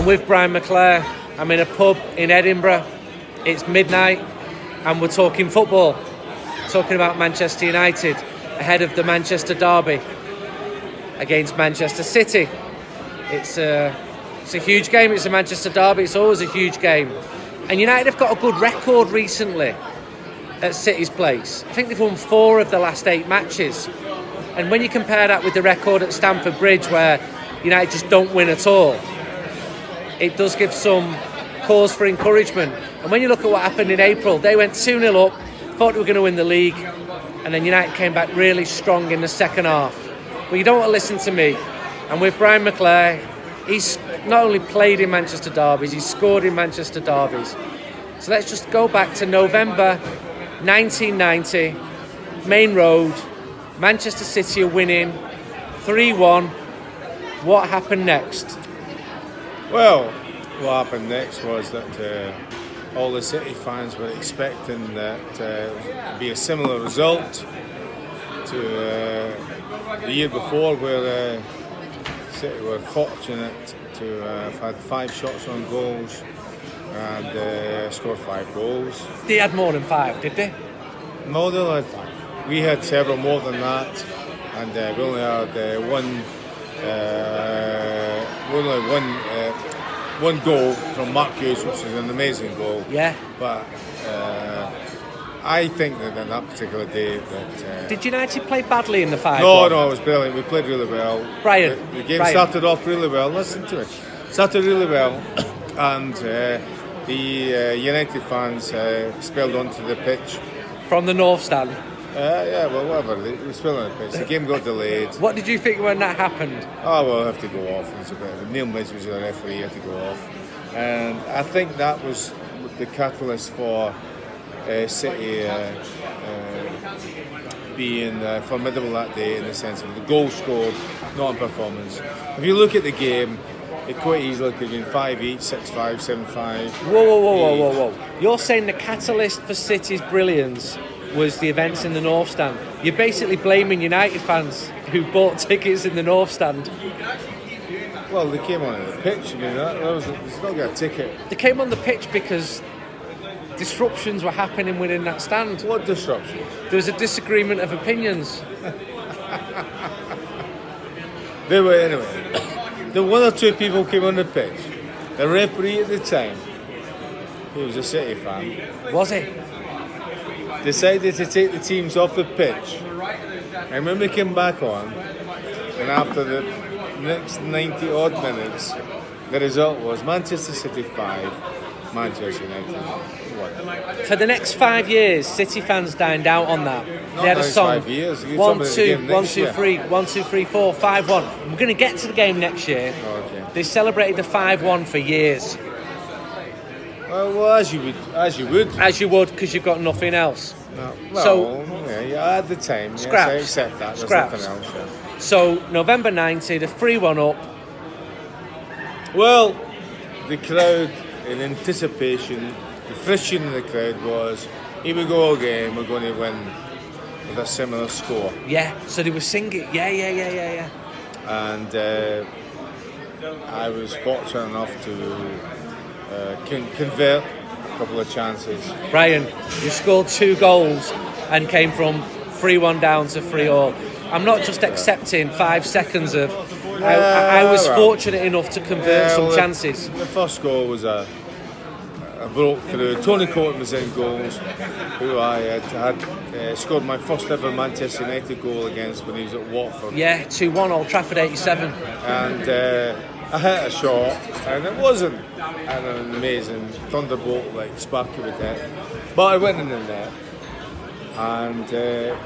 I'm with Brian McClare. I'm in a pub in Edinburgh. It's midnight and we're talking football. Talking about Manchester United ahead of the Manchester Derby against Manchester City. It's a huge game. It's a Manchester Derby. It's always a huge game. And United have got a good record recently at City's place. I think they've won 4 of the last 8 matches. And when you compare that with the record at Stamford Bridge, where United just don't win at all, it does give some cause for encouragement. And when you look at what happened in April, they went 2-0 up, thought they were going to win the league, and then United came back really strong in the second half. But you don't want to listen to me. And with Brian McClare, he's not only played in Manchester derbies, he's scored in Manchester derbies. So let's just go back to November 1990, Main Road. Manchester City are winning 3-1. What happened next? Well, what happened next was that all the City fans were expecting that it'd be a similar result to the year before, where City were fortunate to have had 5 shots on goals and scored 5 goals. They had more than 5, did they? No, they only had 5. We had several more than that, and we only had one goal from Mark Hughes, which was an amazing goal. Yeah. But I think that on that particular day that... Did United play badly in the 5-1? No, it was brilliant. We played really well. Brian. The game started off really well. Listen to it. Started really well, and the United fans spilled onto the pitch. From the North Stand? Yeah, well, whatever. They spilled on the pitch. The game got delayed. What did you think when that happened? Oh, well, I have to go off. It was a bit. Neil Midge was the referee. He had to go off. And I think that was the catalyst for City being formidable that day, in the sense of the goal scored, not in performance. If you look at the game, it quite easily could have been 5 each, 6-5, 7-5. Whoa. You're saying the catalyst for City's brilliance was the events in the North Stand. You're basically blaming United fans who bought tickets in the North Stand. Well, they came on the pitch. I mean, they still got a ticket. They came on the pitch because disruptions were happening within that stand. What disruptions? There was a disagreement of opinions. There were, anyway. The 1 or 2 people came on the pitch. The referee at the time, he was a City fan. Was he? Decided to take the teams off the pitch. And when we came back on, and after the next 90 odd minutes, the result was Manchester City 5, Manchester United 1. For the next 5 years, City fans dined out on that. They had a song. 5 years. 1, 2, 1, 2, 3, 1, 2, 3, 4, 5-1. We're going to get to the game next year. Okay. They celebrated the 5-1 for years. Well, as you would. As you would, because you've got nothing else. No. Well, so, yeah, at the time, scraps. Yes, I accept that. There's Scraps. nothing else. Yeah. So, November 90, the 3-1 up. Well, the crowd, in anticipation, the friction in the crowd was, here we go again, we're going to win with a similar score. Yeah, so they were singing, yeah. And I was fortunate enough to convert a couple of chances. Brian, you scored 2 goals and came from 3-1 down to 3-all. I'm not just accepting 5 seconds of... I was fortunate enough to convert some chances. The first goal was a broke through. Tony Coton was in goals, who I had scored my first ever Manchester United goal against when he was at Watford. Yeah, 2-1, Old Trafford 87. And I hit a shot, and it wasn't an amazing thunderbolt like Sparky would hit, but I went in the net. And a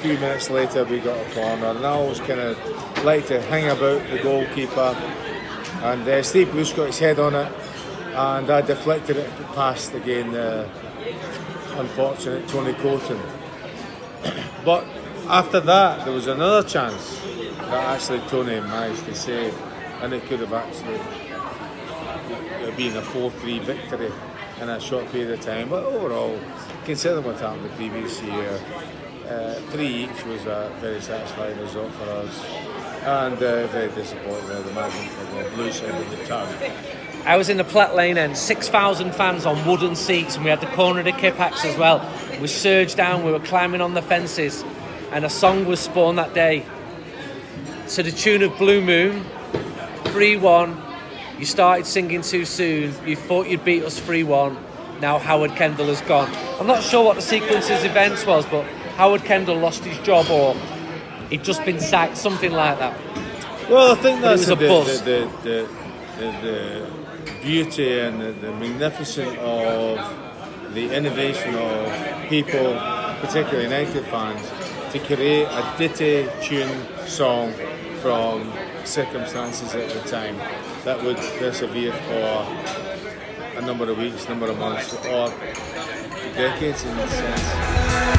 few minutes later we got a corner, and I always kind of like to hang about the goalkeeper, and Steve Bruce got his head on it, and I deflected it past again unfortunate Tony Coton. But after that there was another chance that actually Tony managed to save, and it could have actually been a 4-3 victory in a short period of time. But overall, considering what happened the previous year, 3 each was a very satisfying result for us, and very disappointing with the management for the blue side of the town. I was in the Platt Lane end, 6,000 fans on wooden seats, and we had the corner of the Kipax as well. We surged down, we were climbing on the fences, and a song was spawned that day to the tune of Blue Moon, 3-1. You started singing too soon, you thought you'd beat us 3-1, now Howard Kendall has gone. I'm not sure what the sequence of events was, but Howard Kendall lost his job, or he'd just been sacked, something like that. Well, I think that's a buzz. The beauty and the magnificence of the innovation of people, particularly United fans, to create a ditty tune song from circumstances at the time that would persevere for a number of weeks, number of months, or decades in a sense.